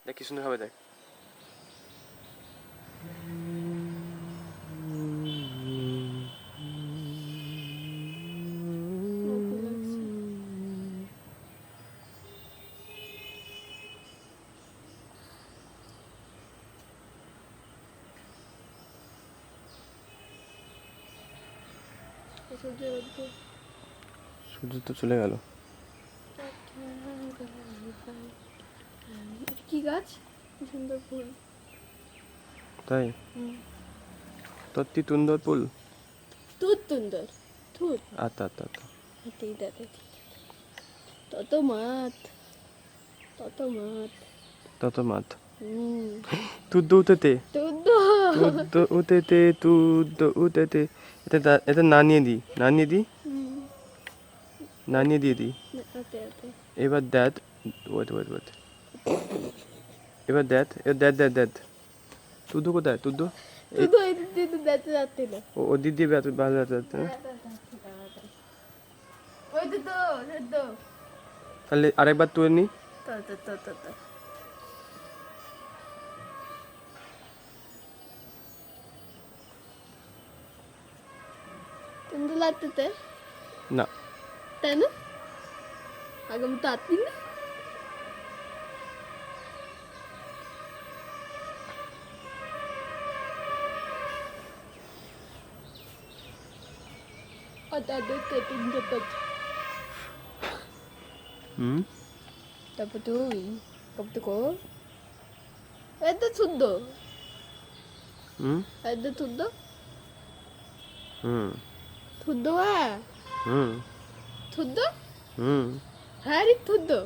দেখ কি সুন্দর হবে দেখ। সূর্য তো চলে গেল। কি গাছ? কি সুন্দর ফুল। তাই তত্তি তুন্দর ফুল। তুত সুন্দর তুত। আচ্ছা আচ্ছা আচ্ছা। হাতেই দাদা তত মাত তত মাত তত মাত তুদ্দ উতেতে তুত তুদ্দ উতেতে তুদ্দ উতেতে। এটা নানিয়ে দিই নানিয়ে দিই নানিয়ে দিয়ে দিই। ওতে ওতে এবার দেখ ওয়েট ওয়েট ওয়েট এবার দেখ দেখ তুদ্দু কোথায় তুদ্দু? তুত ওই দিদি দেখতে যাচ্ছে না। ও দিদি ভালো যাচ্ছে না। ওই তো তো তাহলে আরেকবার তুলে নি। তো তো তো তো তো তুমি লাগতে না তাই না আগাম তো আত্মি না ada keting dapat dapat tuh dapat ko ada tuddo ada tuddo tuddo tuddo hari tuddo